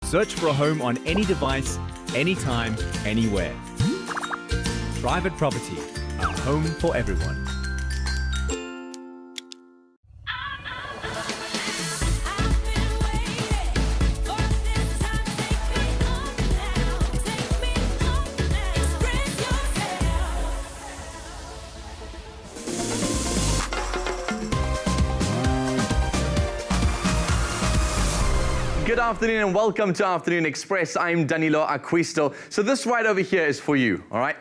Search for a home on any device, anytime, anywhere. Private property, a home for everyone. Good afternoon and welcome to Afternoon Express. I'm Danilo Acquisto. So this ride over here is for you, all right?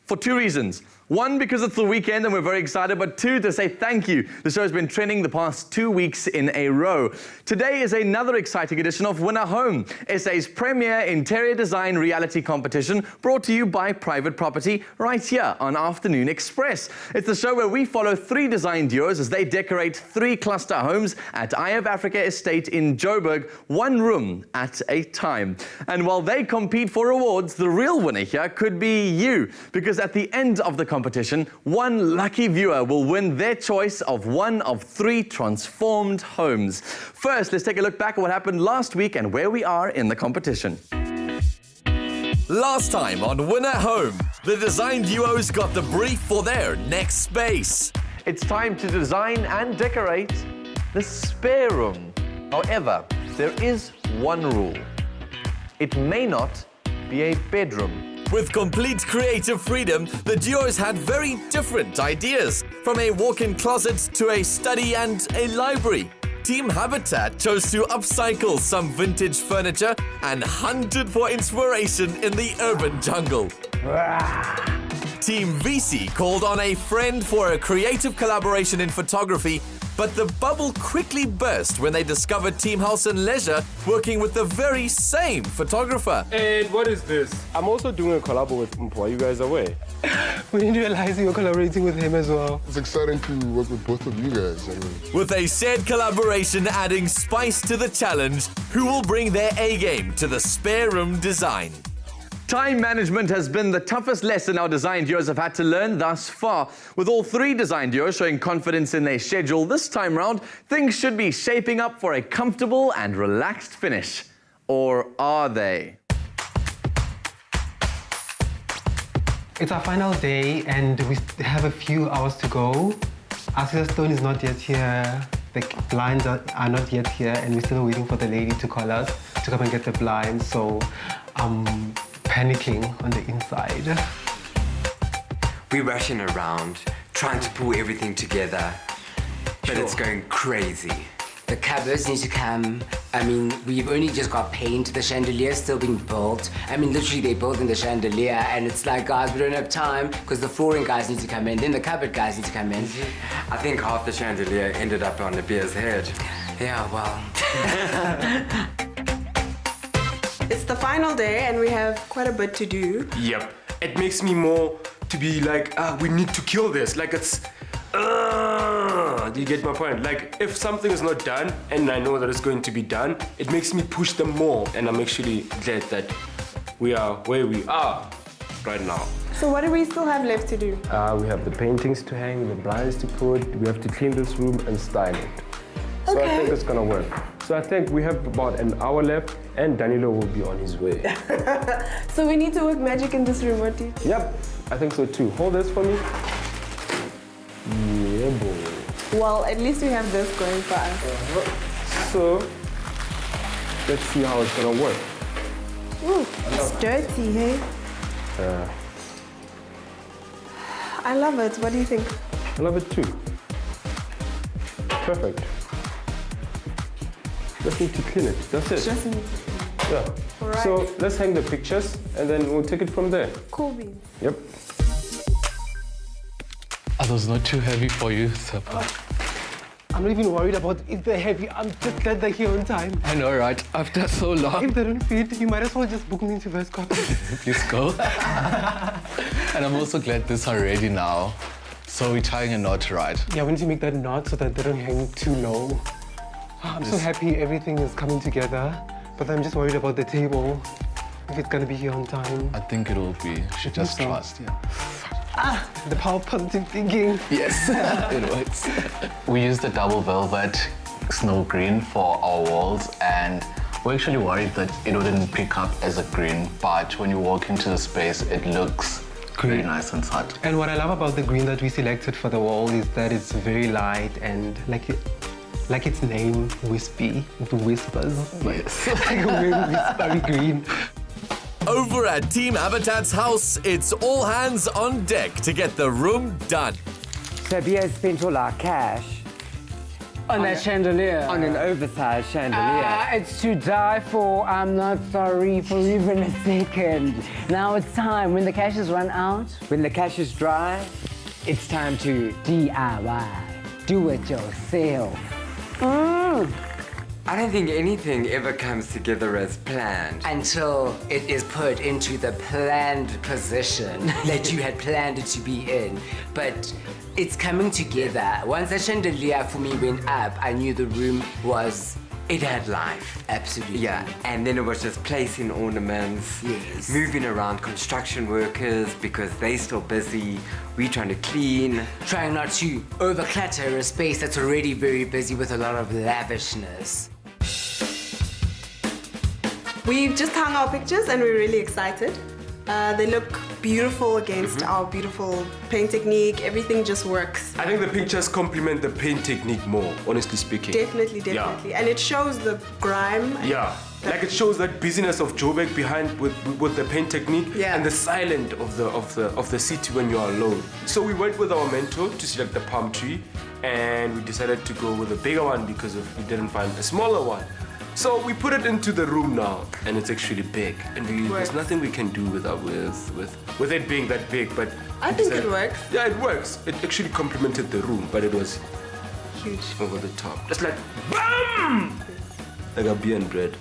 For two reasons. One, because it's the weekend and we're very excited, but two, to say thank you. The show has been trending the past 2 weeks in a row. Today is another exciting edition of Win a Home, SA's premier interior design reality competition, brought to you by Private Property, right here on Afternoon Express. It's the show where we follow 3 design duos as they decorate 3 cluster homes at Eye of Africa Estate in Joburg, 1 room at a time. And while they compete for awards, the real winner here could be you, because at the end of the competition, one lucky viewer will win their choice of one of 3 transformed homes. First, let's take a look back at what happened last week and where we are in the competition. Last time on Win at Home, the design duos got the brief for their next space. It's time to design and decorate the spare room. However, there is one rule. It may not be a bedroom. With complete creative freedom, the duos had very different ideas, from a walk-in closet to a study and a library. Team Habitat chose to upcycle some vintage furniture and hunted for inspiration in the urban jungle. Team VISI called on a friend for a creative collaboration in photography, but the bubble quickly burst when they discovered Team House and Leisure working with the very same photographer. And what is this? I'm also doing a collab with Mpo. Are you guys aware? We didn't realize you were collaborating with him as well. It's exciting to work with both of you guys. With a said collaboration adding spice to the challenge, who will bring their A-game to the spare room design? Time management has been the toughest lesson our design duos have had to learn thus far. With all 3 design duos showing confidence in their schedule this time round, things should be shaping up for a comfortable and relaxed finish. Or are they? It's our final day and we have a few hours to go. Asila Stone is not yet here. The blinds are not yet here and we're still waiting for the lady to call us to come and get the blinds. So panicking on the inside. We're rushing around, trying to pull everything together, but it's going crazy. The cupboards need to come. I mean, we've only just got paint, the chandelier's still being built. I mean, literally they're building the chandelier and it's like, guys, we don't have time because the flooring guys need to come in, then the cupboard guys need to come in. I think half the chandelier ended up on the beer's head. Yeah, well. It's the final day and we have quite a bit to do. Yep. It makes me more to be like, we need to kill this. Like it's, do you get my point? Like if something is not done and I know that it's going to be done, it makes me push them more. And I'm actually glad that we are where we are right now. So what do we still have left to do? We have the paintings to hang, the blinds to put. We have to clean this room and style it. So I think it's gonna work. So I think we have about an hour left and Danilo will be on his way. So we need to work magic in this room, what do you think? Yep, I think so too. Hold this for me. Yeah, boy. Well, at least we have this going for us. So, let's see how it's gonna work. Ooh, it's dirty, hey? I love it. What do you think? I love it too. Perfect. Just need to clean it. That's it. Just need to. Yeah. All right. So let's hang the pictures and then we'll take it from there. Cool beans. Yep. Are those not too heavy for you, Sepa? I'm not even worried about if they're heavy. I'm just glad they're here on time. I know, right? After so long. If they don't fit, you might as well just book me into first copy. Please go. And I'm also glad these are ready now. So we're tying a knot, right? Yeah, we need to make that knot so that they don't hang too low. I'm so happy everything is coming together, but I'm just worried about the table, if it's gonna be here on time. I think it will be. You should just trust, yeah. The power of positive thinking. Yes, it works. We used the double velvet snow green for our walls, and We're actually worried that it wouldn't pick up as a green, but when you walk into the space, it looks very nice inside. And what I love about the green that we selected for the wall is that it's very light and like its name, wispy, it whispers. Yes. Like a very whispery green. Over at Team Habitat's house, it's all hands on deck to get the room done. So Bia spent all our cash On that chandelier. on an oversized chandelier. It's to die for. I'm not sorry for even a second. Now it's time. When the cash is run out, When the cash is dry, it's time to DIY. Do it yourself. I don't think anything ever comes together as planned. Until it is put into the planned position that you had planned it to be in. But it's coming together. Once the chandelier for me went up, I knew the room was. It had life. Absolutely. Yeah, and then it was just placing ornaments, Yes. moving around construction workers because they're still busy. We trying to clean. Trying not to overclutter a space that's already very busy with a lot of lavishness. We've just hung our pictures and we're really excited. They look beautiful against our beautiful paint technique. Everything just works. I think the pictures complement the paint technique more, honestly speaking. Definitely. And it shows the grime. Yeah, like it shows that busyness of Joburg behind with the paint technique Yeah. and the silence of the city when you are alone. So we went with our mentor to select the palm tree, and we decided to go with a bigger one because we didn't find a smaller one. So we put it into the room now, and it's actually big. And there's nothing we can do with it being that big. But I we think decided- it works. Yeah, it works. It actually complemented the room, but it was Huge. over the top. Just like BAM! Like a beer and bread.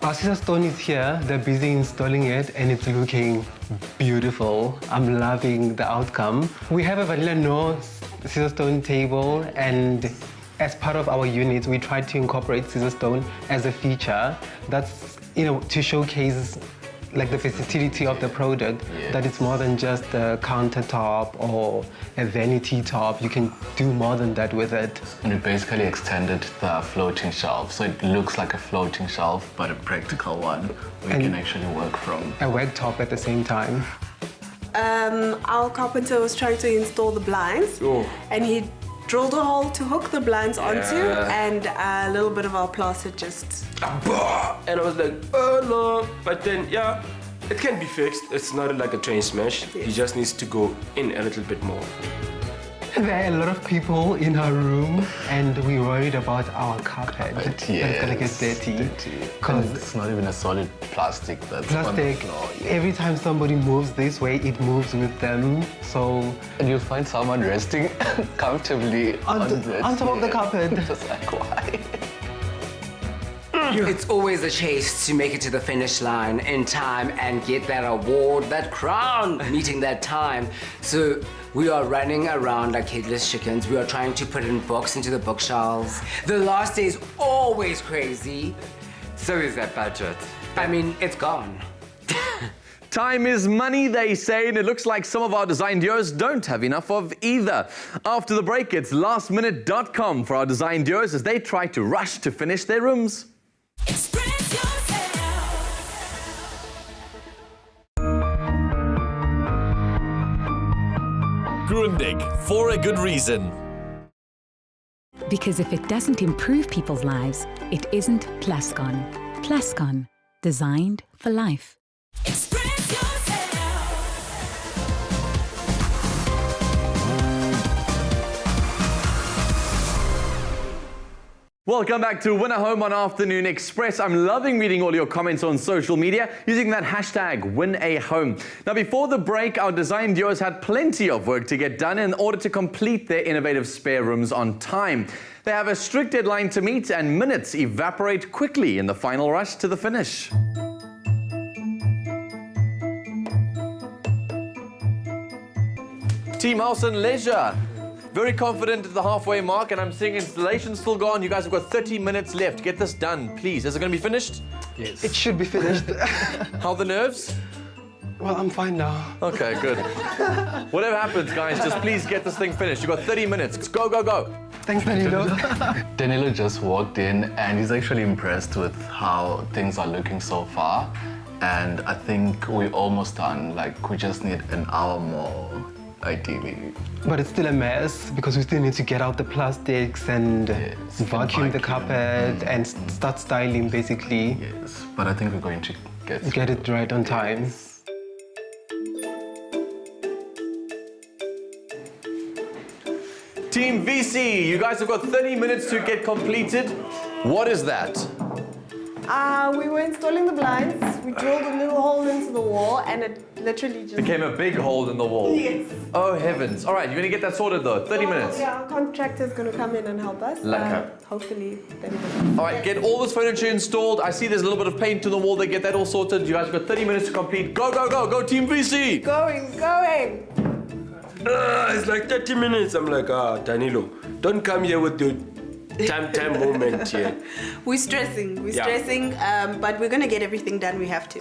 Our scissor stone is here. They're busy installing it and it's looking beautiful. I'm loving the outcome. We have a vanilla no scissor stone table, and as part of our unit, we tried to incorporate scissor stone as a feature. That's, to showcase like the versatility of the product, that it's more than just a countertop or a vanity top. You can do more than that with it. And we basically extended the floating shelf, so it looks like a floating shelf, but a practical one we can actually work from. A wag top at the same time. Our carpenter was trying to install the blinds, and he drilled a hole to hook the blinds onto, and a little bit of our plaster just. And I was like, oh no. But then, yeah, it can be fixed. It's not like a train smash. He just needs to go in a little bit more. There are a lot of people in our room, and we're worried about our carpet. That it's gonna get dirty. Because it's not even a solid plastic that's on the Plastic, floor. every time somebody moves this way, it moves with them. So And you'll find someone resting comfortably on top of the carpet. Just like, why? It's always a chase to make it to the finish line in time and get that award, that crown, meeting that time. So we are running around like headless chickens. We are trying to put in books into the bookshelves. The last day is always crazy. So is that budget. I mean, it's gone. Time is money, they say, and it looks like some of our design duos don't have enough of either. After the break, it's lastminute.com for our design duos as they try to rush to finish their rooms. Express yourself. Grundig, for a good reason. Because if it doesn't improve people's lives, it isn't Plascon. Plascon, designed for life. Express yourself. Welcome back to Winner Home on Afternoon Express. I'm loving reading all your comments on social media using that hashtag #WinAHome. Now, before the break, our design duos had plenty of work to get done in order to complete their innovative spare rooms on time. They have a strict deadline to meet, and minutes evaporate quickly in the final rush to the finish. Team House and Leisure. Very confident at the halfway mark, and I'm seeing installation's still gone. You guys have got 30 minutes left. Get this done, please. Is it going to be finished? Yes. it should be finished. How are the nerves? Well, I'm fine now. Okay, good. Whatever happens, guys, just please get this thing finished. You've got 30 minutes. Go, go, go. Thanks, Danilo. Danilo just walked in and he's actually impressed with how things are looking so far. And I think we're almost done. Like, we just need an hour more, ideally. But it's still a mess because we still need to get out the plastics and vacuum the carpet and start styling, basically. Yes, but I think we're going to get it right on time. Team VC, you guys have got 30 minutes to get completed. What is that? We were installing the blinds. We drilled a little hole into the wall and it literally just Became a big hole in the wall. Yes. Oh heavens. All right, you're gonna get that sorted though. 30 minutes. Yeah, our contractor's going to come in and help us. Lekker. Hopefully, then we'll... All right, get all this furniture installed. I see there's a little bit of paint on the wall. They get that all sorted. You guys have got 30 minutes to complete. Go, go, go, go, Team VC! Going. It's like 30 minutes. I'm like, Danilo, don't come here with your time moment here. We're stressing, but we're going to get everything done we have to.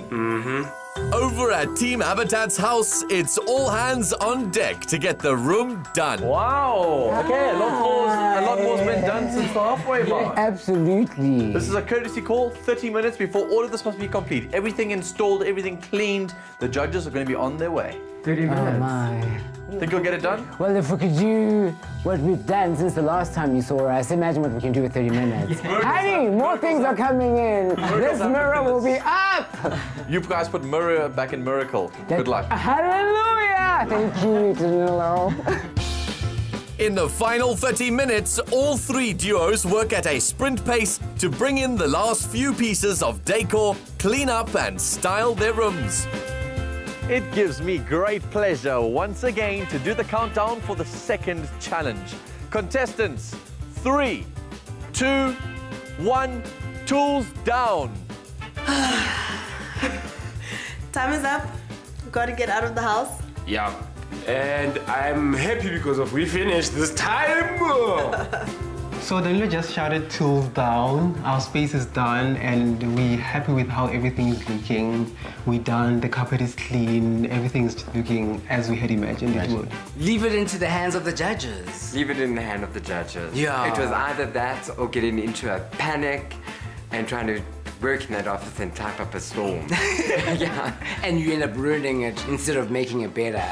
Over at Team Habitat's house, it's all hands on deck to get the room done. Wow. Okay, a lot more's been done since the halfway mark. Absolutely. This is a courtesy call, 30 minutes before all of this must be complete. Everything installed, everything cleaned. The judges are going to be on their way. 30 minutes. Oh my. Think you'll get it done? Well, if we could do what we've done since the last time you saw us, imagine what we can do in 30 minutes. Honey, more things are coming in. This mirror will be up. You guys put mirror back in miracle. Good luck. Hallelujah! Thank you, Danilo. In the final 30 minutes, all three duos work at a sprint pace to bring in the last few pieces of decor, clean up and style their rooms. It gives me great pleasure once again to do the countdown for the second challenge. Contestants, 3, 2, 1, tools down. Time is up. We've got to get out of the house. Yeah. And I'm happy because of we finished this time. So Danilo just shouted tools down. Our space is done and we're happy with how everything is looking. We're done, the carpet is clean, everything is looking as we had imagined it would. Leave it into the hands of the judges. Leave it in the hand of the judges. Yeah. It was either that or getting into a panic and trying to work in that office and type up a storm. Yeah. And you end up ruining it instead of making it better.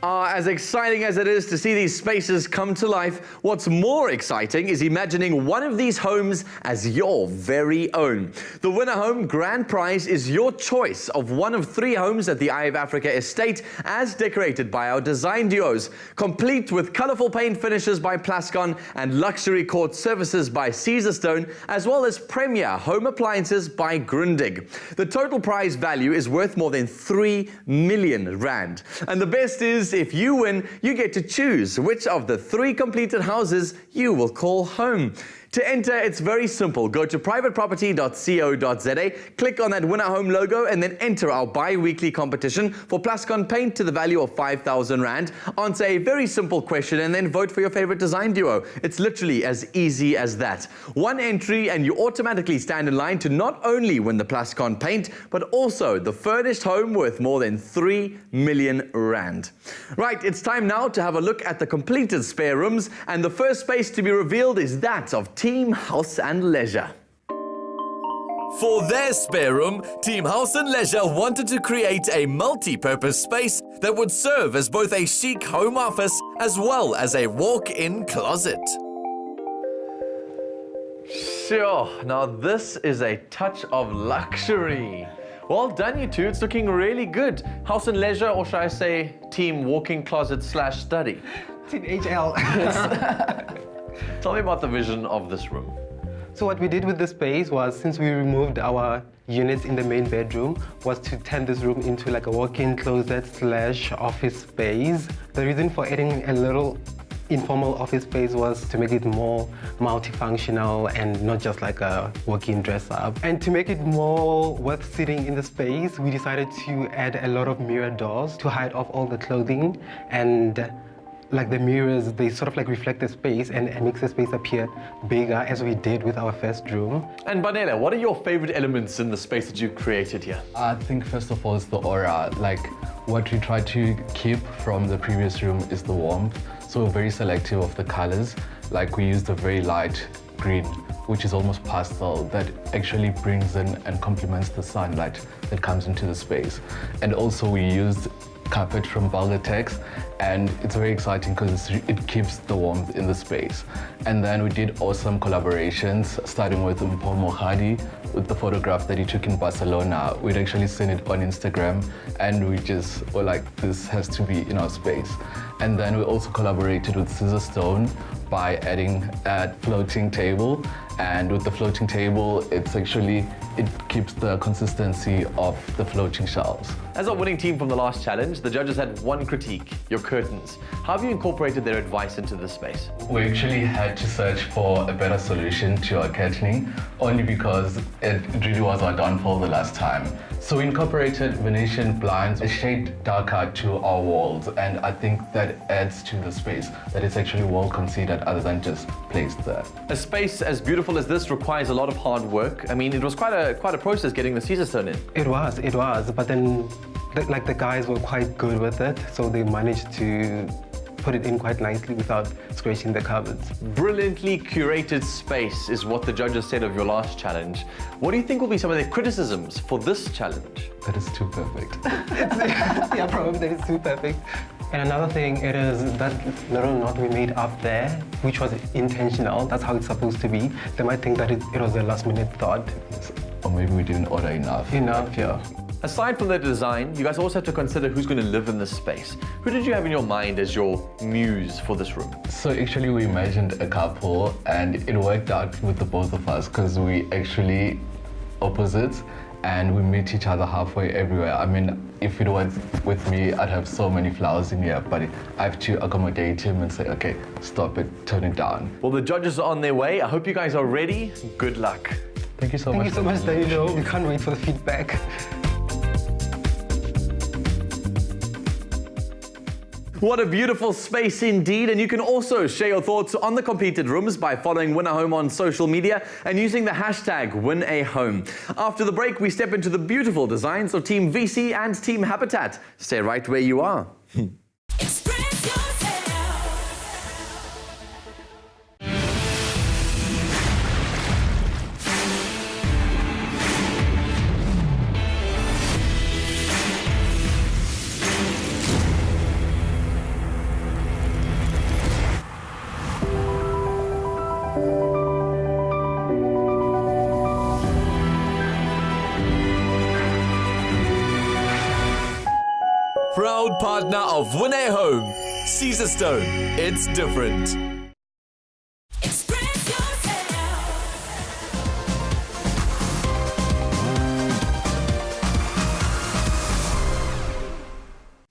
As exciting as it is to see these spaces come to life, what's more exciting is imagining one of these homes as your very own. The winner home grand prize is your choice of one of 3 homes at the Eye of Africa estate as decorated by our design duos, complete with colorful paint finishes by Plascon and luxury court services by Caesarstone, as well as premier home appliances by Grundig. The total prize value is worth more than 3 million rand. And the best is, if you win, you get to choose which of the 3 completed houses you will call home. To enter, it's very simple. Go to privateproperty.co.za, click on that winner home logo, and then enter our bi-weekly competition for Plascon paint to the value of 5,000 rand. Answer a very simple question and then vote for your favorite design duo. It's literally as easy as that. One entry and you automatically stand in line to not only win the Plascon paint, but also the furnished home worth more than 3 million rand. Right, it's time now to have a look at the completed spare rooms, and the first space to be revealed is that of Team House and Leisure. For their spare room, Team House and Leisure wanted to create a multi-purpose space that would serve as both a chic home office as well as a walk-in closet. Sure, now this is a touch of luxury. Well done, you two. It's looking really good. House and Leisure, or should I say Team Walk-in Closet / Study? Team HL. Tell me about the vision of this room. So what we did with the space was, since we removed our units in the main bedroom, was to turn this room into like a walk-in closet / office space. The reason for adding a little informal office space was to make it more multifunctional and not just like a walk-in dress-up. And to make it more worth sitting in the space, we decided to add a lot of mirror doors to hide off all the clothing, and like the mirrors, they sort of like reflect the space and makes the space appear bigger, as we did with our first room. And Banela, what are your favorite elements in the space that you created here? I think first of all is the aura. Like what we tried to keep from the previous room is the warmth. So we're very selective of the colors Like we used a very light green, which is almost pastel, that actually brings in and complements the sunlight that comes into the space. And also we used carpet from Valgatex, and it's very exciting because it keeps the warmth in the space. And then we did awesome collaborations, starting with Mpho Mohadi, with the photograph that he took in Barcelona. We'd actually seen it on Instagram, and we just were like, this has to be in our space. And then we also collaborated with Scissorstone by adding a floating table. And with the floating table, it keeps the consistency of the floating shelves. As our winning team from the last challenge, the judges had one critique, your curtains. How have you incorporated their advice into this space? We actually had to search for a better solution to our curtaining, only because it really was our downfall the last time. So we incorporated Venetian blinds, a shade darker to our walls, and I think that adds to the space, that it's actually well considered other than just placed there. A space as beautiful as this requires a lot of hard work. I mean, it was quite a process getting the Scissorstone in. It was, but then the guys were quite good with it, so they managed to put it in quite nicely without scratching the cupboards. Brilliantly curated space is what the judges said of your last challenge. What do you think will be some of their criticisms for this challenge? That is too perfect. Yeah, probably that is too perfect. And another thing, it is that little knot we made up there, which was intentional. That's how it's supposed to be. They might think that it was a last-minute thought. Or maybe we didn't order enough. Yeah. Aside from the design, you guys also have to consider who's going to live in this space. Who did you have in your mind as your muse for this room? So actually we imagined a couple, and it worked out with the both of us because we actually opposites, and we meet each other halfway everywhere. I mean, if it was with me, I'd have so many flowers in here, but I have to accommodate him and say, okay, stop it, turn it down. Well, the judges are on their way. I hope you guys are ready. Good luck. Thank you so much. Thank you so much, Danilo. We can't wait for the feedback. What a beautiful space indeed, and you can also share your thoughts on the completed rooms by following Win a Home on social media and using the hashtag #WinAHome. After the break, we step into the beautiful designs of Team VISI and Team Habitat. Stay right where you are. Express yourself. Proud partner of Win a Home, Scissorstone. It's different. Express yourself.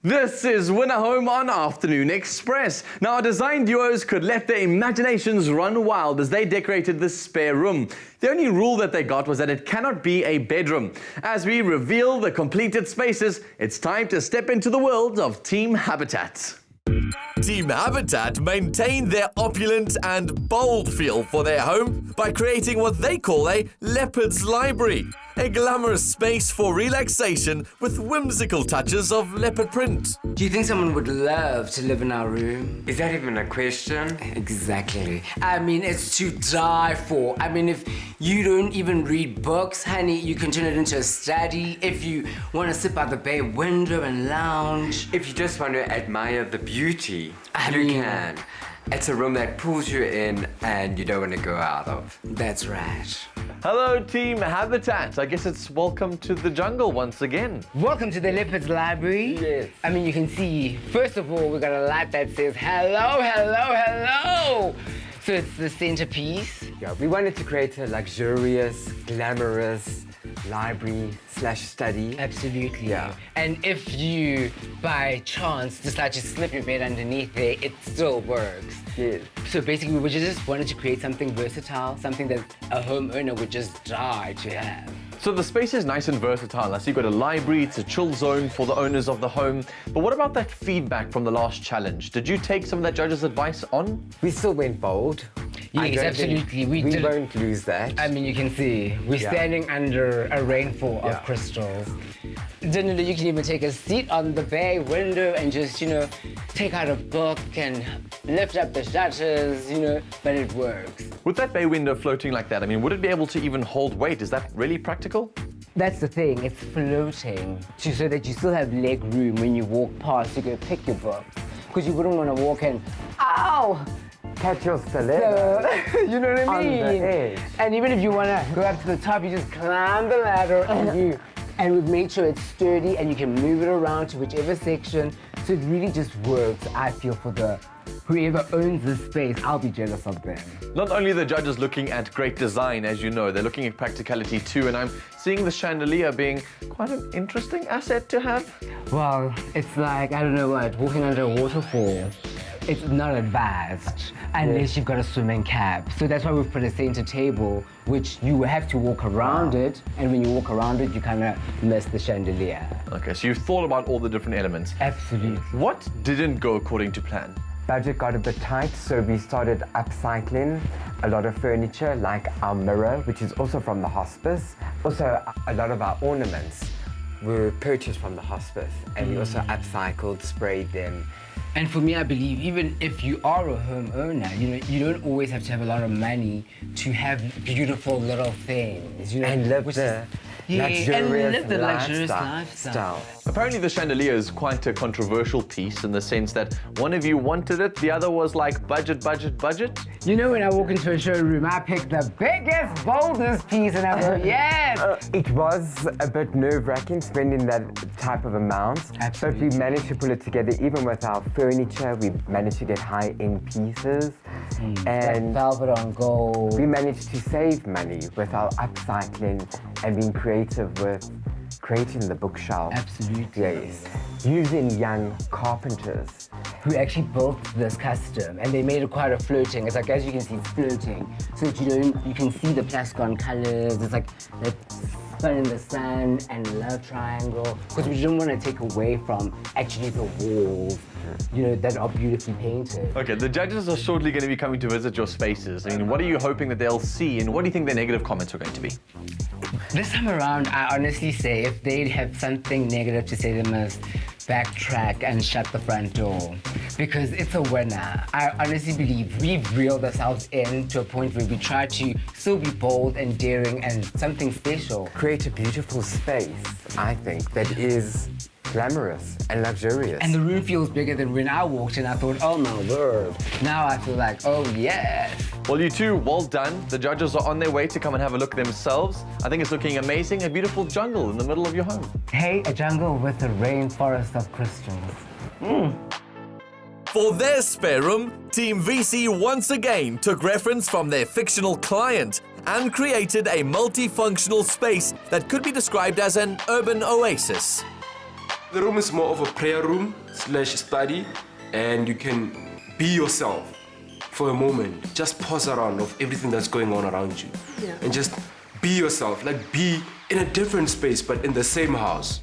This is Win a Home on Afternoon Express. Now, our design duos could let their imaginations run wild as they decorated this spare room. The only rule that they got was that it cannot be a bedroom. As we reveal the completed spaces, it's time to step into the world of Team Habitat. Team Habitat maintain their opulent and bold feel for their home by creating what they call a Leopard's Library, a glamorous space for relaxation with whimsical touches of leopard print. Do you think someone would love to live in our room? Is that even a question? Exactly. I mean, it's to die for. I mean, if you don't even read books, honey, you can turn it into a study. If you want to sit by the bay window and lounge. If you just want to admire the beauty, I you mean- can. It's a room that pulls you in and you don't want to go out of. That's right. Hello, Team Habitat. I guess it's welcome to the jungle once again. Welcome to the Leopard's Library. Yes. I mean, you can see, first of all, we got a light that says, hello, hello, hello. So it's the centerpiece. Yeah, we wanted to create a luxurious, glamorous library/study. Absolutely. Yeah. And if you, by chance, decide to slip your bed underneath there, it still works. Yes. So basically, we just wanted to create something versatile, something that a homeowner would just die to have. So the space is nice and versatile. I see you've got a library, it's a chill zone for the owners of the home. But what about that feedback from the last challenge? Did you take some of that judge's advice on? We still went bold. Yes, absolutely. We won't lose that. I mean, you can see we're standing under a rainfall of crystals. Generally, you can even take a seat on the bay window and just, take out a book and lift up the shutters, but it works. With that bay window floating like that, I mean, would it be able to even hold weight? Is that really practical? That's the thing, it's floating so that you still have leg room when you walk past to go pick your books. Because you wouldn't want to walk in, ow! Catch your stiletto. You know what I mean? On the edge. And even if you want to go up to the top, you just climb the ladder and we've made sure it's sturdy and you can move it around to whichever section. So it really just works, I feel, for whoever owns this space. I'll be jealous of them. Not only are the judges looking at great design, as you know, they're looking at practicality too, and I'm seeing the chandelier being quite an interesting asset to have. Well, it's like, I don't know what, walking under a waterfall. It's not advised unless you've got a swimming cap. So that's why we've put a center table, which you have to walk around it, and when you walk around it, you kind of miss the chandelier. Okay, so you've thought about all the different elements. Absolutely. What didn't go according to plan? Budget got a bit tight, so we started upcycling a lot of furniture, like our mirror, which is also from the hospice. Also, a lot of our ornaments were purchased from the hospice, and we also upcycled, sprayed them. And for me, I believe even if you are a homeowner, you don't always have to have a lot of money to have beautiful little things, And live the luxurious lifestyle. Apparently the chandelier is quite a controversial piece in the sense that one of you wanted it, the other was like budget. When I walk into a showroom, I pick the biggest, boldest piece and I go, yes! It was a bit nerve-wracking spending that type of amount. Absolutely. But we managed to pull it together. Even with our furniture, we managed to get high-end pieces. And velvet on gold. We managed to save money with our upcycling and being creative with creating the bookshelf. Absolutely. Yes. Using young carpenters. Who actually built this custom, and they made it quite a floating. It's like, as you can see, it's floating. So that you can see the Plascon colors. It's like sun in the sun and love triangle. Because we didn't want to take away from actually the walls, that are beautifully painted. Okay, the judges are shortly going to be coming to visit your spaces. I mean, what are you hoping that they'll see, and what do you think their negative comments are going to be? This time around, I honestly say if they have something negative to say, they must backtrack and shut the front door. Because it's a winner. I honestly believe we've reeled ourselves in to a point where we try to still be bold and daring and something special. Create a beautiful space, I think, that is glamorous and luxurious. And the room feels bigger than when I walked in. I thought, oh my word. Now I feel like, oh yes. Well, you two, well done. The judges are on their way to come and have a look themselves. I think it's looking amazing. A beautiful jungle in the middle of your home. Hey, a jungle with a rainforest of crystals. For their spare room, Team VISI once again took reference from their fictional client and created a multifunctional space that could be described as an urban oasis. The room is more of a prayer room / study, and you can be yourself for a moment. Just pause around of everything that's going on around you. And just be yourself, like be in a different space but in the same house.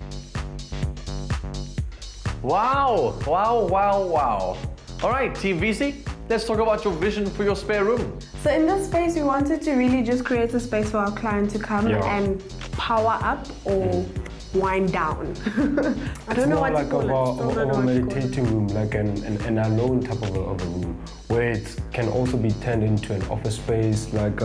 Wow. All right, Team VISI, let's talk about your vision for your spare room. So in this space, we wanted to really just create a space for our client to come and power up or wind down. I don't know what to call it. It's more like a meditating room, like an alone type of a room, where it can also be turned into an office space, like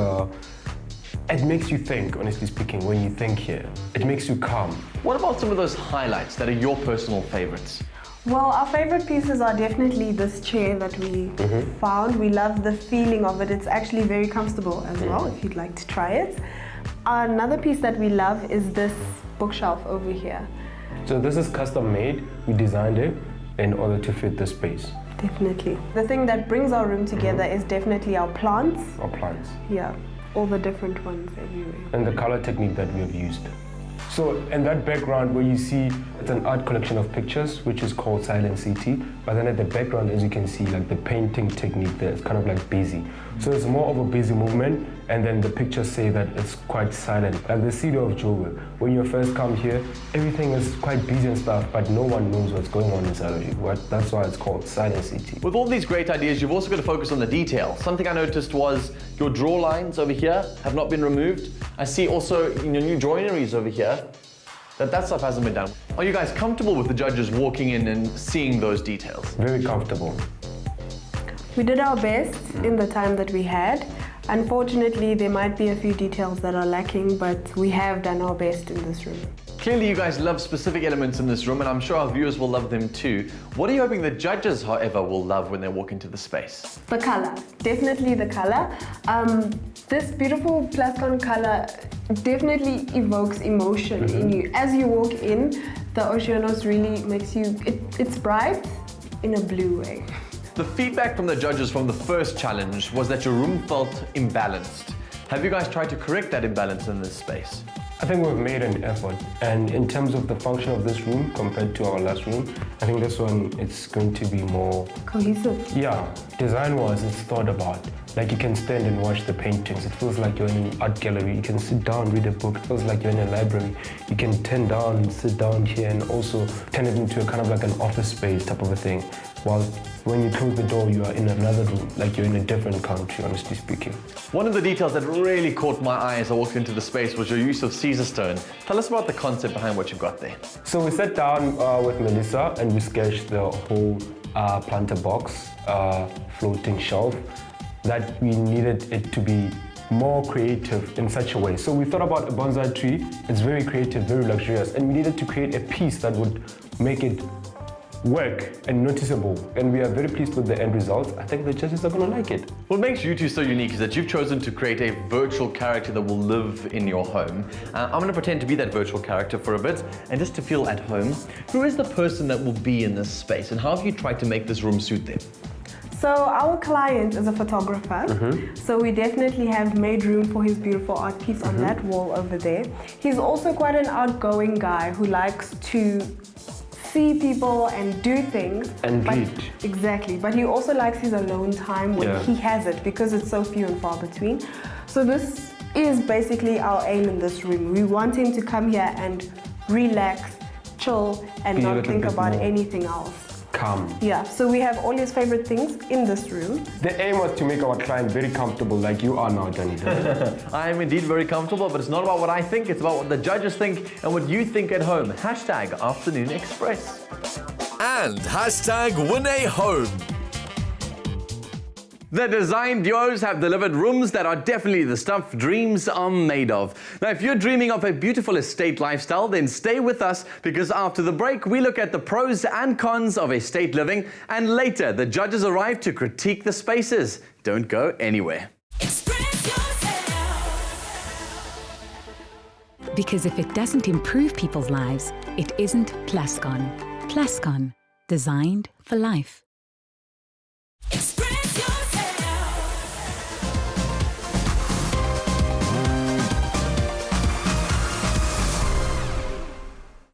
it makes you think, honestly speaking, when you think here. It makes you calm. What about some of those highlights that are your personal favorites? Well, our favorite pieces are definitely this chair that we found. We love the feeling of it. It's actually very comfortable as well, if you'd like to try it. Another piece that we love is this bookshelf over here. So this is custom made. We designed it in order to fit the space. Definitely. The thing that brings our room together is definitely our plants. Our plants. Yeah, all the different ones everywhere. And the color technique that we have used. So in that background where you see, it's an art collection of pictures, which is called Silent City. But then at the background, as you can see, like the painting technique there, it's kind of like busy. So it's more of a busy movement, and then the pictures say that it's quite silent. Like the city of Joburg, when you first come here, everything is quite busy and stuff, but no one knows what's going on inside of you. That's why it's called Silent City. With all these great ideas, you've also got to focus on the detail. Something I noticed was your draw lines over here have not been removed. I see also in your new joineries over here that stuff hasn't been done. Are you guys comfortable with the judges walking in and seeing those details? Very comfortable. We did our best in the time that we had. Unfortunately, there might be a few details that are lacking, but we have done our best in this room. Clearly you guys love specific elements in this room, and I'm sure our viewers will love them too. What are you hoping the judges, however, will love when they walk into the space? The color, definitely the color. This beautiful Plascon color definitely evokes emotion in you. As you walk in, the Oceanos really makes you, it's bright in a blue way. The feedback from the judges from the first challenge was that your room felt imbalanced. Have you guys tried to correct that imbalance in this space? I think we've made an effort, and in terms of the function of this room compared to our last room, I think this one it's going to be more cohesive. Yeah, design-wise, it's thought about. Like you can stand and watch the paintings. It feels like you're in an art gallery. You can sit down, read a book. It feels like you're in a library. You can turn down and sit down here and also turn it into a kind of like an office space type of a thing. While when you close the door, you are in another room, like you're in a different country, honestly speaking. One of the details that really caught my eye as I walked into the space was your use of Caesar stone. Tell us about the concept behind what you've got there. So we sat down with Melissa and we sketched the whole planter box, floating shelf, that we needed it to be more creative in such a way. So we thought about a bonsai tree. It's very creative, very luxurious, and we needed to create a piece that would make it work and noticeable, and we are very pleased with the end results. I think the judges are going to like it. What makes you two so unique is that you've chosen to create a virtual character that will live in your home. I'm going to pretend to be that virtual character for a bit, and just to feel at home. Who is the person that will be in this space, and how have you tried to make this room suit them? So our client is a photographer, so we definitely have made room for his beautiful art piece on that wall over there. He's also quite an outgoing guy who likes to see people and do things. And read. Exactly, but he also likes his alone time when he has it, because it's so few and far between. So this is basically our aim in this room. We want him to come here and relax, chill, and not think about anything else. Calm. Yeah, so we have all his favorite things in this room. The aim was to make our client very comfortable, like you are now, Danny. I am indeed very comfortable, but it's not about what I think, it's about what the judges think and what you think at home. Hashtag Afternoon Express. And hashtag win a home. The design duos have delivered rooms that are definitely the stuff dreams are made of. Now, if you're dreaming of a beautiful estate lifestyle, then stay with us, because after the break, we look at the pros and cons of estate living, and later, the judges arrive to critique the spaces. Don't go anywhere. Express yourself. Because if it doesn't improve people's lives, it isn't Plascon. Plascon, designed for life. Express yourself.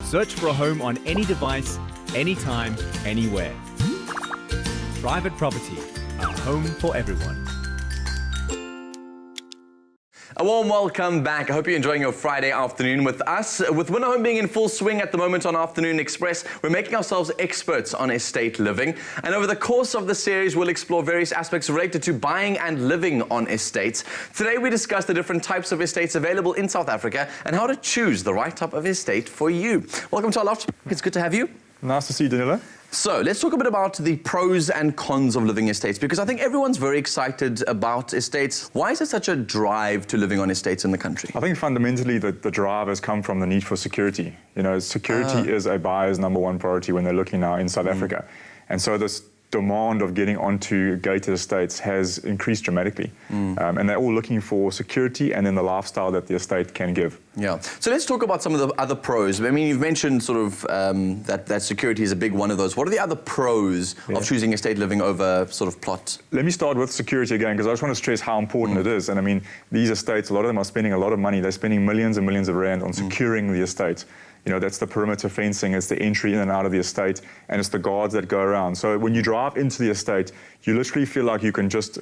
Search for a home on any device, anytime, anywhere. Private property, a home for everyone. A warm welcome back. I hope you're enjoying your Friday afternoon with us. With Winner Home being in full swing at the moment on Afternoon Express, we're making ourselves experts on estate living. And over the course of the series, we'll explore various aspects related to buying and living on estates. Today, we discuss the different types of estates available in South Africa and how to choose the right type of estate for you. Welcome to our loft. It's good to have you. Nice to see you, Danilo. So let's talk a bit about the pros and cons of living estates, because I think everyone's very excited about estates. Why is there such a drive to living on estates in the country? I think fundamentally the drive has come from the need for security. You know, security is a buyer's #1 priority when they're looking now in South Africa. And so this demand of getting onto gated estates has increased dramatically. And they're all looking for security and then the lifestyle that the estate can give. Yeah. So let's talk about some of the other pros. I mean, you've mentioned sort of that security is a big one of those. What are the other pros of choosing estate living over sort of plot? Let me start with security again, because I just want to stress how important it is. And I mean, these estates, a lot of them are spending a lot of money. They're spending millions and millions of rand on securing the estate. You know, that's the perimeter fencing, it's the entry in and out of the estate, and it's the guards that go around. So when you drive into the estate, you literally feel like you can just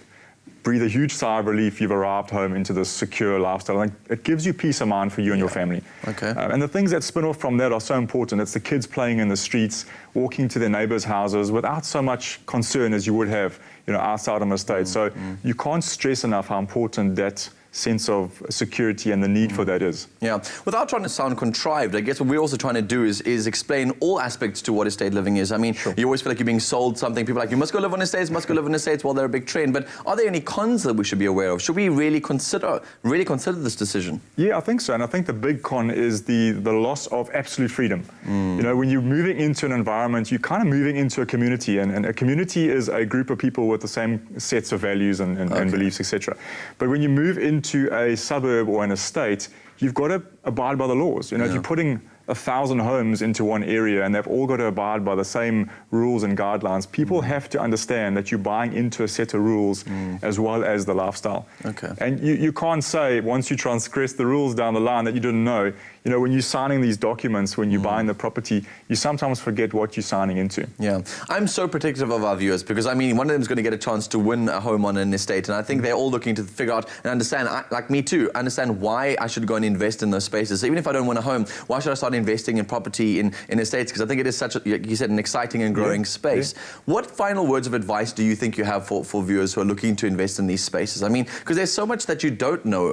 breathe a huge sigh of relief. You've arrived home into this secure lifestyle. Like, it gives you peace of mind for you and your family. Okay. And the things that spin off from that are so important. It's the kids playing in the streets, walking to their neighbors' houses without so much concern as you would have, outside of a state. So you can't stress enough how important that sense of security and the need for that is. Yeah. Without trying to sound contrived, I guess what we're also trying to do is explain all aspects to what estate living is. I mean, you always feel like you're being sold something. People are like, you must go live on estates, must go live on estates. Well, they're a big trend. But are there any cons that we should be aware of? Should we really consider this decision? Yeah, I think so. And I think the big con is the loss of absolute freedom. When you're moving into an environment, you're kind of moving into a community. And a community is a group of people with the same sets of values and beliefs, etc. But when you move into a suburb or an estate, you've got to abide by the laws. If you're putting 1,000 homes into one area and they've all got to abide by the same rules and guidelines, people have to understand that you're buying into a set of rules as well as the lifestyle. Okay. And you can't say once you transgress the rules down the line that you didn't know. When you're signing these documents, when you're buying the property, you sometimes forget what you're signing into. Yeah. I'm so protective of our viewers because, one of them is going to get a chance to win a home on an estate. And I think they're all looking to figure out and understand, like me too, understand why I should go and invest in those spaces. So even if I don't win a home, why should I start investing in property in estates? Because I think it is such, like you said, an exciting and growing space. Yeah. What final words of advice do you think you have for viewers who are looking to invest in these spaces? Because there's so much that you don't know.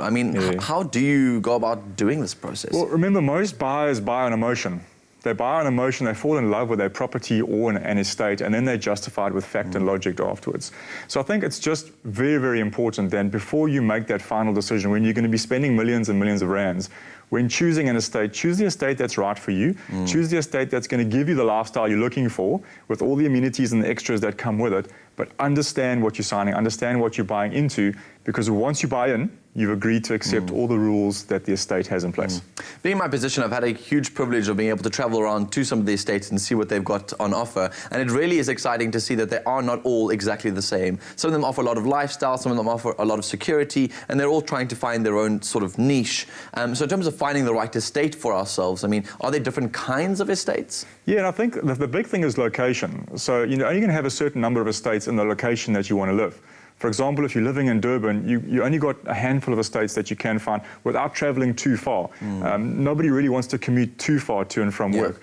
How do you go about doing this process? Well, remember, most buyers buy on emotion. They buy on emotion, they fall in love with their property or an estate, and then they justify it with fact and logic afterwards. So I think it's just very, very important then, before you make that final decision, when you're going to be spending millions and millions of rands, when choosing an estate, choose the estate that's right for you. Choose the estate that's going to give you the lifestyle you're looking for, with all the amenities and the extras that come with it. But understand what you're signing, understand what you're buying into, because once you buy in, you've agreed to accept all the rules that the estate has in place. Being in my position, I've had a huge privilege of being able to travel around to some of the estates and see what they've got on offer. And it really is exciting to see that they are not all exactly the same. Some of them offer a lot of lifestyle, some of them offer a lot of security, and they're all trying to find their own sort of niche. So in terms of finding the right estate for ourselves, are there different kinds of estates? Yeah, and I think the big thing is location. So you're only going to have a certain number of estates in the location that you want to live. For example, if you're living in Durban, you only got a handful of estates that you can find without traveling too far. Nobody really wants to commute too far to and from work.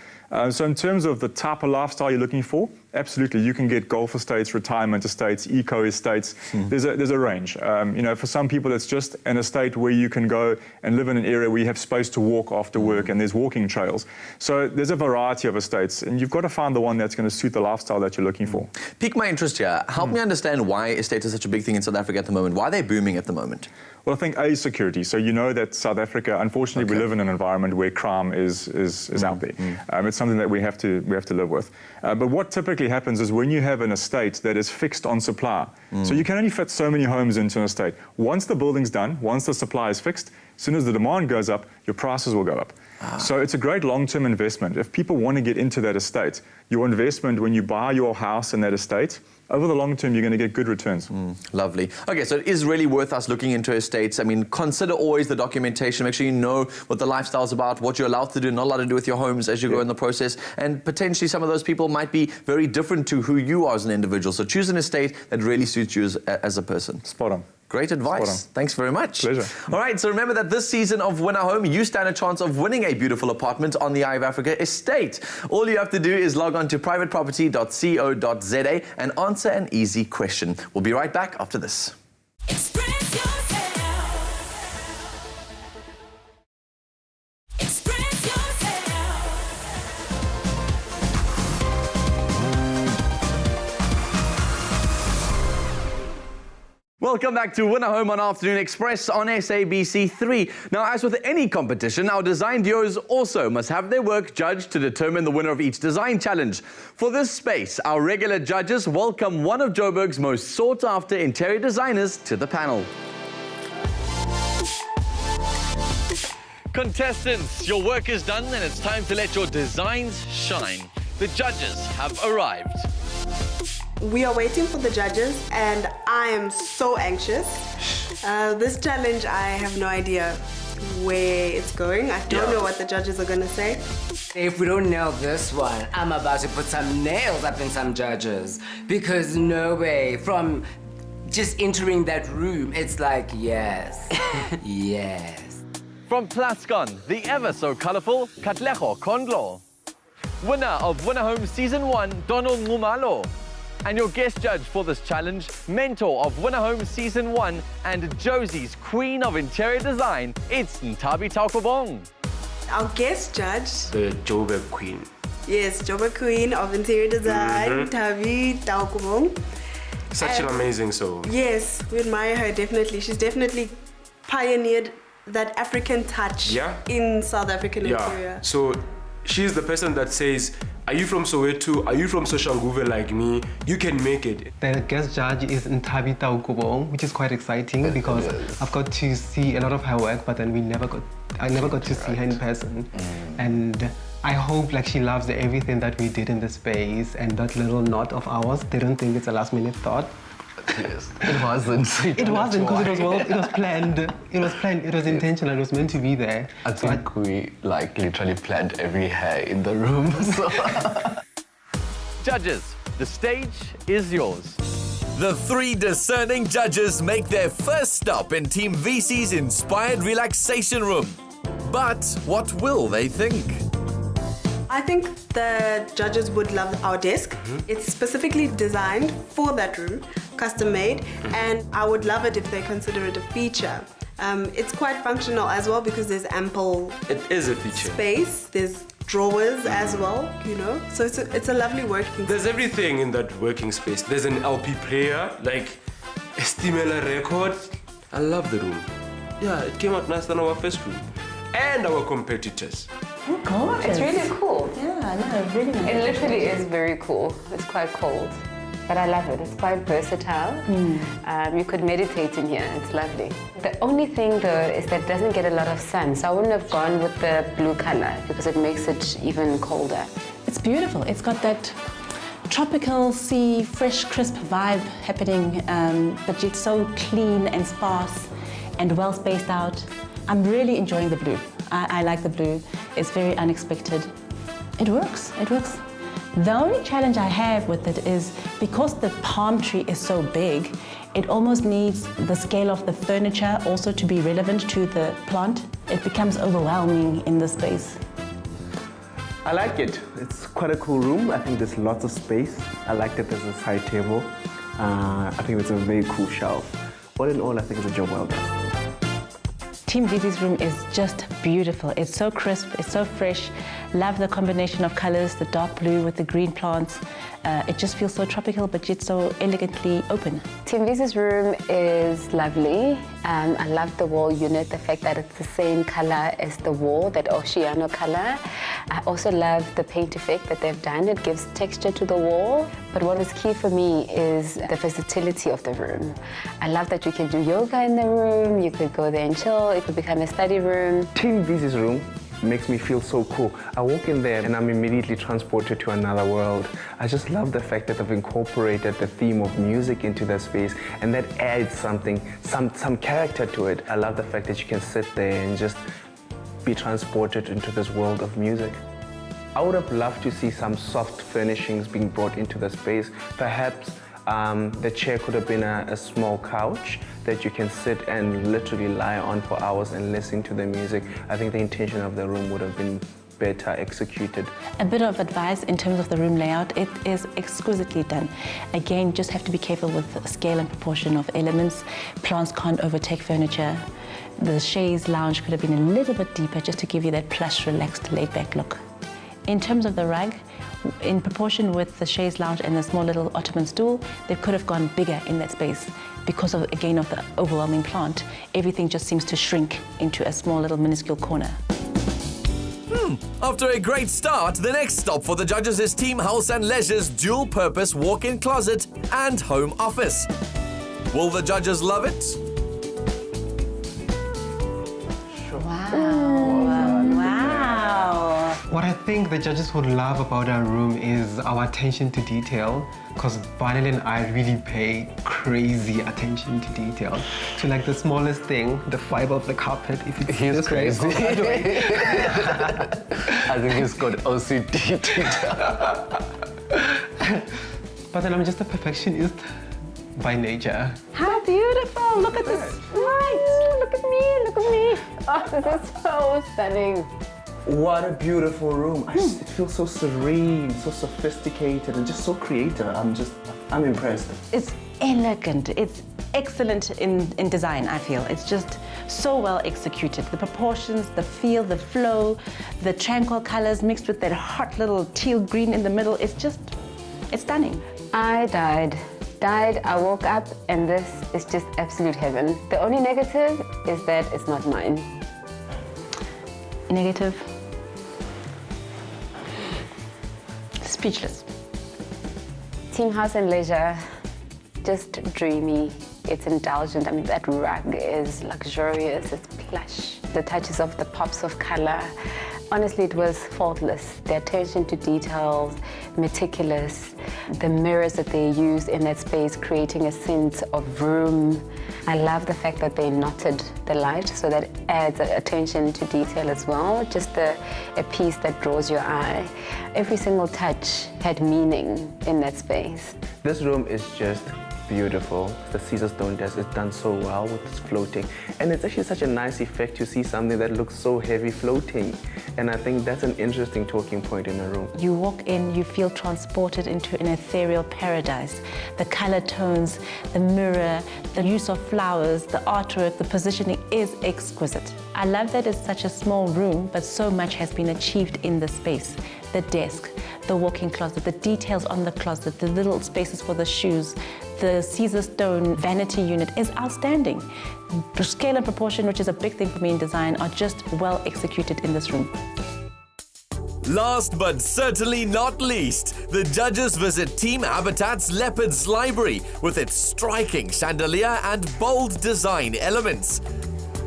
So in terms of the type of lifestyle you're looking for, absolutely, you can get golf estates, retirement estates, eco estates. There's a range. For some people, it's just an estate where you can go and live in an area where you have space to walk after work and there's walking trails. So there's a variety of estates, and you've got to find the one that's going to suit the lifestyle that you're looking for. Pique my interest here. Help me understand why estates are such a big thing in South Africa at the moment. Why are they booming at the moment? Well, I think A, security. So you know that South Africa, unfortunately, we live in an environment where crime is out there. It's something that we have to live with. But what typically happens is when you have an estate that is fixed on supply, so you can only fit so many homes into an estate. Once the building's done, once the supply is fixed, as soon as the demand goes up, your prices will go up. So it's a great long-term investment. If people want to get into that estate, your investment when you buy your house in that estate, over the long term, you're going to get good returns. Lovely. Okay, so it is really worth us looking into estates. Consider always the documentation. Make sure you know what the lifestyle's about, what you're allowed to do, not allowed to do with your homes as you go in the process. And potentially some of those people might be very different to who you are as an individual. So choose an estate that really suits you as a person. Spot on. Great advice. Thanks very much. Pleasure. All right, so remember that this season of Win a Home, you stand a chance of winning a beautiful apartment on the Eye of Africa estate. All you have to do is log on to privateproperty.co.za and answer an easy question. We'll be right back after this. Express yourself. Express yourself. Welcome back to Win a Home on Afternoon Express on SABC 3. Now, as with any competition, our design duos also must have their work judged to determine the winner of each design challenge. For this space, our regular judges welcome one of Joburg's most sought-after interior designers to the panel. Contestants, your work is done and it's time to let your designs shine. The judges have arrived. We are waiting for the judges, and I am so anxious. This challenge, I have no idea where it's going. I don't know what the judges are going to say. If we don't nail this one, I'm about to put some nails up in some judges. Because no way, from just entering that room, it's like, yes, yes. From Plascon, the ever so colourful Katlego Kondlo. Winner of Winner Home Season 1, Donald Ngumalo. And your guest judge for this challenge, mentor of Winner Home Season 1 and Josie's Queen of Interior Design, it's Ntabi Taukobong. Our guest judge, The Joburg Queen. yes, Joburg Queen of Interior Design, Tavi Taukobong. Such an amazing soul. Yes, we admire her definitely. She's definitely pioneered that African touch in South African interior. So she's the person that says, are you from Soweto? Are you from Soshanguve like me? You can make it. The guest judge is Ntabi Taukobong, which is quite exciting because I've got to see a lot of her work, but then I never got to see her in person. And I hope like she loves everything that we did in the space, and that little knot of ours, they don't think it's a last minute thought. Yes, it wasn't. It wasn't because it was planned. It was planned. It was intentional. It was meant to be there. I think we like literally planned every hair in the room. So. Judges, the stage is yours. The three discerning judges make their first stop in Team VICI's inspired relaxation room. But what will they think? I think the judges would love our desk. It's specifically designed for that room, custom made, and I would love it if they consider it a feature. It's quite functional as well because there's ample It is a feature. space. There's drawers as well, you know. So it's a lovely working. There's everything in that working space. There's an LP player, like a Stimela record. I love the room. Yeah, it came out nicer than our first room. And our competitors. Oh, God. It's really cool. Yeah, no, really nice. It literally is very cool. It's quite cold, but I love it. It's quite versatile. You could meditate in here. It's lovely. The only thing though is that it doesn't get a lot of sun, so I wouldn't have gone with the blue color because it makes it even colder. It's beautiful. It's got that tropical sea, fresh, crisp vibe happening, but it's so clean and sparse and well spaced out. I'm really enjoying the blue. I like the blue. It's very unexpected. It works. It works. The only challenge I have with it is because the palm tree is so big, it almost needs the scale of the furniture also to be relevant to the plant. It becomes overwhelming in the space. I like it. It's quite a cool room. I think there's lots of space. I like that there's a side table. I think it's a very cool shelf. All in all, I think it's a job well done. Team VISI's room is just beautiful. It's so crisp, it's so fresh. Love the combination of colors, the dark blue with the green plants. It just feels so tropical, but yet so elegantly open. Team VISI's room is lovely. I love the wall unit, the fact that it's the same color as the wall, that Oceano color. I also love the paint effect that they've done. It gives texture to the wall. But what is key for me is the versatility of the room. I love that you can do yoga in the room, you could go there and chill, it could become a study room. Team VISI's room makes me feel so cool. I walk in there and I'm immediately transported to another world. I just love the fact that they've incorporated the theme of music into the space, and that adds something, some character to it. I love the fact that you can sit there and just be transported into this world of music. I would have loved to see some soft furnishings being brought into the space. Perhaps the chair could have been a small couch that you can sit and literally lie on for hours and listen to the music. I think the intention of the room would have been better executed. A bit of advice in terms of the room layout, it is exquisitely done. Again, just have to be careful with the scale and proportion of elements. Plants can't overtake furniture. The chaise lounge could have been a little bit deeper just to give you that plush, relaxed, laid-back look. In terms of the rug, in proportion with the chaise lounge and the small little ottoman stool, they could have gone bigger in that space. Because of, again, of the overwhelming plant, everything just seems to shrink into a small little minuscule corner. After a great start, the next stop for the judges is Team House and Leisure's dual-purpose walk-in closet and home office. Will the judges love it? What I think the judges would love about our room is our attention to detail, because Barney and I really pay crazy attention to detail. To like the smallest thing, the fiber of the carpet, if it's He's this way or crazy. that way. I think he's got OCD. But then I'm just a perfectionist. by nature. How beautiful! Look at this light! Look at me! Look at me! Oh, this is so stunning. What a beautiful room. It feels so serene, so sophisticated, and just so creative. I'm impressed. It's elegant. It's excellent in design, I feel. It's just so well executed. The proportions, the feel, the flow, the tranquil colors mixed with that hot little teal green in the middle. It's stunning. I died. I woke up and this is just absolute heaven. The only negative is that it's not mine. Negative. Speechless. Team House and Leisure, just dreamy. It's indulgent. I mean, that rug is luxurious, it's plush. The touches of the pops of color. Honestly, it was faultless. The attention to details, meticulous. The mirrors that they used in that space, creating a sense of room. I love the fact that they knotted the light, so that adds attention to detail as well. Just a piece that draws your eye. Every single touch had meaning in that space. This room is just beautiful. The Caesar stone does is done so well with its floating, and it's actually such a nice effect to see something that looks so heavy floating, and I think that's an interesting talking point in a room. You walk in, you feel transported into an ethereal paradise. The color tones, the mirror, the use of flowers, the artwork, the positioning is exquisite. I love that it's such a small room, but so much has been achieved in the space. The desk, the walk-in closet, the details on the closet, the little spaces for the shoes, the Caesar stone vanity unit is outstanding. The scale and proportion, which is a big thing for me in design, are just well executed in this room. Last but certainly not least, the judges visit Team Habitat's Leopard's library with its striking chandelier and bold design elements.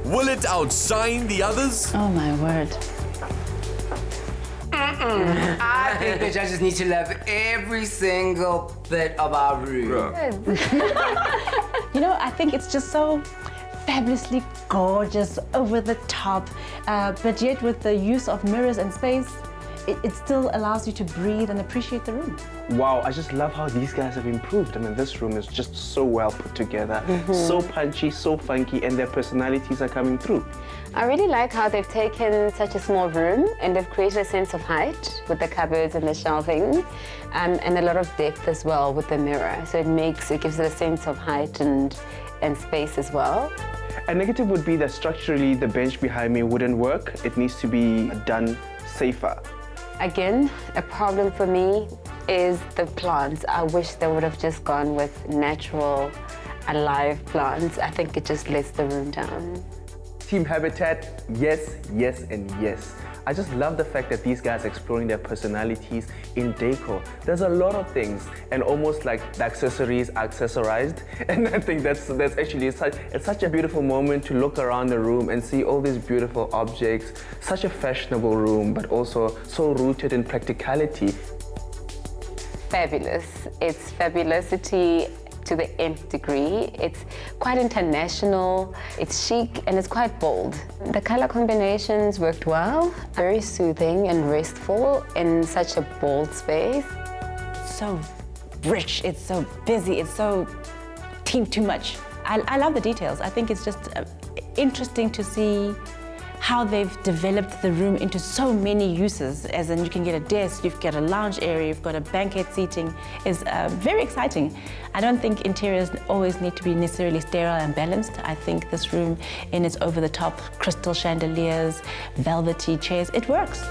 Will it outshine the others? Oh my word. I think the judges need to love every single bit of our room. You know, I think it's just so fabulously gorgeous, over the top, but yet with the use of mirrors and space, it still allows you to breathe and appreciate the room. Wow, I just love how these guys have improved. I mean, this room is just so well put together, so punchy, so funky, and their personalities are coming through. I really like how they've taken such a small room and they've created a sense of height with the cupboards and the shelving, and a lot of depth as well with the mirror. So it gives it a sense of height and space as well. A negative would be that structurally the bench behind me wouldn't work. It needs to be done safer. Again, a problem for me is the plants. I wish they would have just gone with natural, alive plants. I think it just lets the room down. Team Habitat, yes, yes, and yes. I just love the fact that these guys are exploring their personalities in decor. There's a lot of things, and almost like the accessories accessorized. And I think that's actually it's such a beautiful moment to look around the room and see all these beautiful objects. Such a fashionable room, but also so rooted in practicality. Fabulous. It's fabulosity to the nth degree. It's quite international, it's chic, and it's quite bold. The color combinations worked well, very soothing and restful in such a bold space. So rich, it's so busy, it's so too much. I love the details. I think it's just interesting to see how they've developed the room into so many uses, as in you can get a desk, you've got a lounge area, you've got a banquet seating. It's very exciting. I don't think interiors always need to be necessarily sterile and balanced. I think this room, in its over-the-top crystal chandeliers, velvety chairs, it works.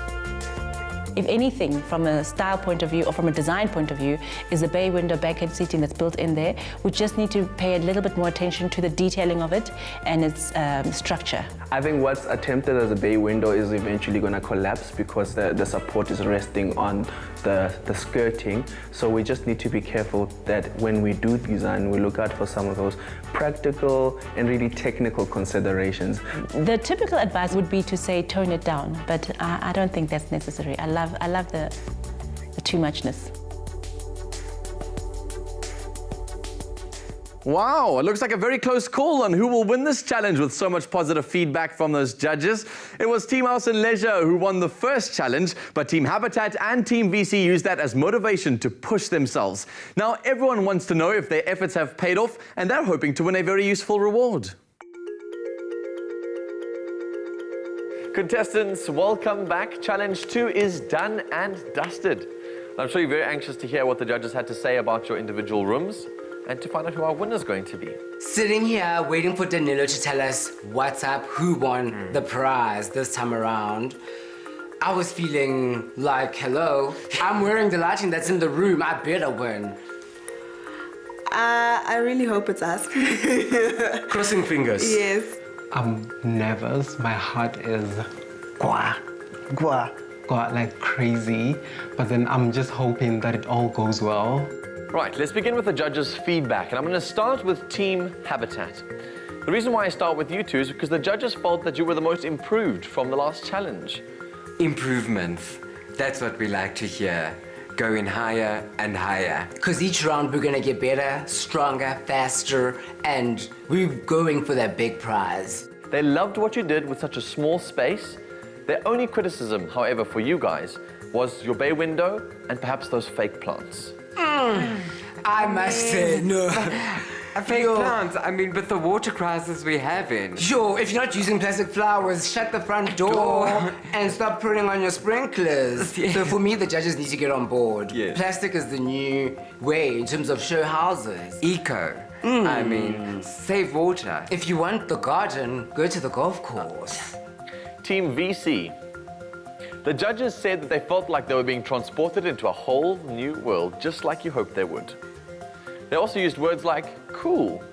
If anything, from a style point of view or from a design point of view, is the bay window banquet seating that's built in there. We just need to pay a little bit more attention to the detailing of it and its structure. I think what's attempted as a bay window is eventually going to collapse because the support is resting on the skirting. So we just need to be careful that when we do design, we look out for some of those practical and really technical considerations. The typical advice would be to say tone it down, but I don't think that's necessary. I love the too muchness. Wow, it looks like a very close call on who will win this challenge with so much positive feedback from those judges. It was Team House and Leisure who won the first challenge, but Team Habitat and Team VC used that as motivation to push themselves. Now everyone wants to know if their efforts have paid off, and they're hoping to win a very useful reward. Contestants, welcome back. Challenge 2 is done and dusted. I'm sure you're very anxious to hear what the judges had to say about your individual rooms and to find out who our winner is going to be. Sitting here waiting for Danilo to tell us what's up, who won the prize this time around. I was feeling like, hello, I'm wearing the lighting that's in the room, I better win. I really hope it's us. Crossing fingers. Yes. I'm nervous. My heart is gwa, like crazy. But then I'm just hoping that it all goes well. Right, let's begin with the judges' feedback. And I'm going to start with Team Habitat. The reason why I start with you two is because the judges felt that you were the most improved from the last challenge. Improvements. That's what we like to hear. Going higher and higher. Because each round we're gonna get better, stronger, faster, and we're going for that big prize. They loved what you did with such a small space. Their only criticism, however, for you guys was your bay window and perhaps those fake plants. I must say, no. Fake plants, I mean, with the water crisis we're having. Sure, if you're not using plastic flowers, shut the front door and stop putting on your sprinklers. Yes. So for me, the judges need to get on board. Yes. Plastic is the new way in terms of show houses. Eco. I mean, save water. If you want the garden, go to the golf course. Team VC. The judges said that they felt like they were being transported into a whole new world, just like you hoped they would. They also used words like cool.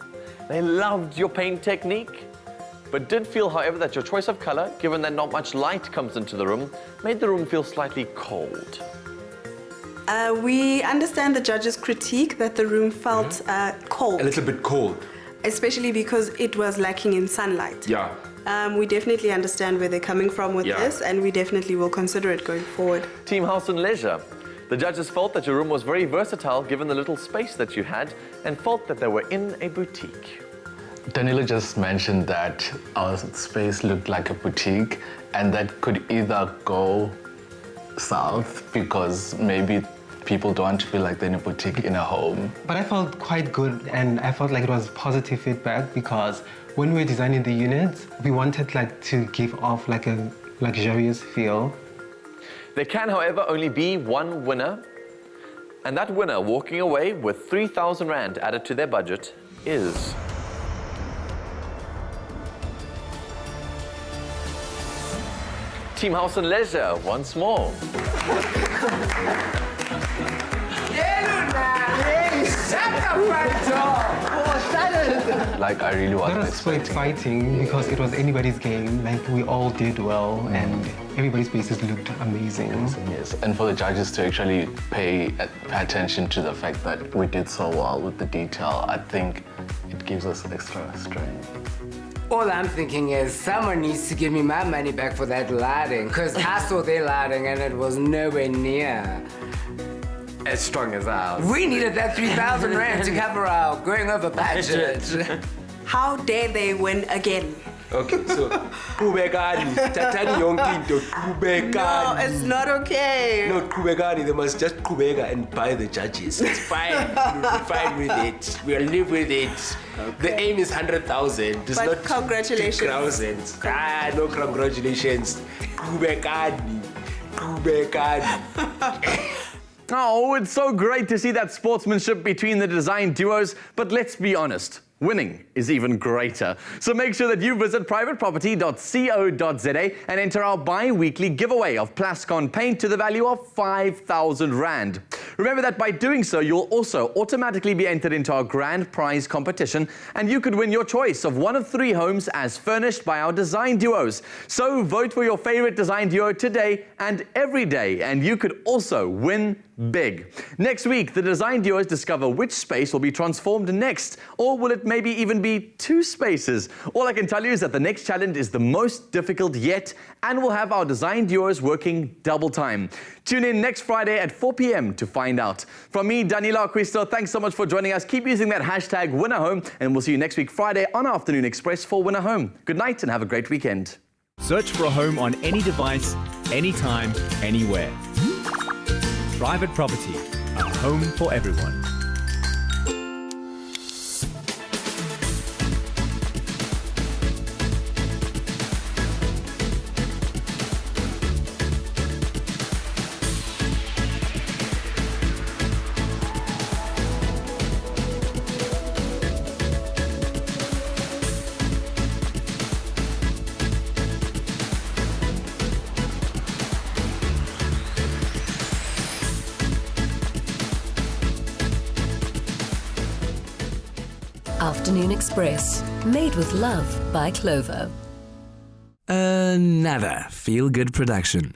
They loved your paint technique, but did feel, however, that your choice of color, given that not much light comes into the room, made the room feel slightly cold. We understand the judges' critique that the room felt cold. A little bit cold. Especially because it was lacking in sunlight. Yeah. We definitely understand where they're coming from with this, and we definitely will consider it going forward. Team House and Leisure. The judges felt that your room was very versatile given the little space that you had and felt that they were in a boutique. Danilo just mentioned that our space looked like a boutique and that could either go south because maybe people don't want to feel like they're in a boutique in a home. But I felt quite good, and I felt like it was positive feedback because when we were designing the units, we wanted to give off like a luxurious feel. There can, however, only be one winner, and that winner walking away with 3,000 Rand added to their budget is... Team House and Leisure, once more. Like, I really wasn't That was so exciting because it was anybody's game. Like, we all did well, and everybody's faces looked amazing. Yes, and for the judges to actually pay attention to the fact that we did so well with the detail, I think it gives us extra strength. All I'm thinking is someone needs to give me my money back for that lighting, because I saw their lighting and it was nowhere near as strong as ours. We needed that 3,000 Rand to cover our going over budget. How dare they win again? Okay, so Kubekani, Tatani Yonkinto, Kubekani. No, it's not okay. No, Kubekani, they must just Kubeka and buy the judges. It's fine. We'll be fine with it. We'll live with it. Okay. The aim is 100,000. It's but not congratulations. 50,000. No congratulations. Kubekani. Kubekani. Oh, it's so great to see that sportsmanship between the design duos, but let's be honest. Winning is even greater. So make sure that you visit privateproperty.co.za and enter our bi-weekly giveaway of Plascon paint to the value of 5,000 Rand. Remember that by doing so, you'll also automatically be entered into our grand prize competition, and you could win your choice of one of 3 homes as furnished by our design duos. So vote for your favorite design duo today and every day, and you could also win big. Next week, the design duos discover which space will be transformed next, or will it maybe even be 2 spaces? All I can tell you is that the next challenge is the most difficult yet, and we'll have our design duos working double time. Tune in next Friday at 4 p.m. to find out. From me, Danilo Acquisto, thanks so much for joining us. Keep using that hashtag #WinnerHome, and we'll see you next week Friday on Afternoon Express for Winner Home. Good night and have a great weekend. Search for a home on any device, anytime, anywhere. Private property, a home for everyone. Afternoon Express, made with love by Clover. Another feel-good production.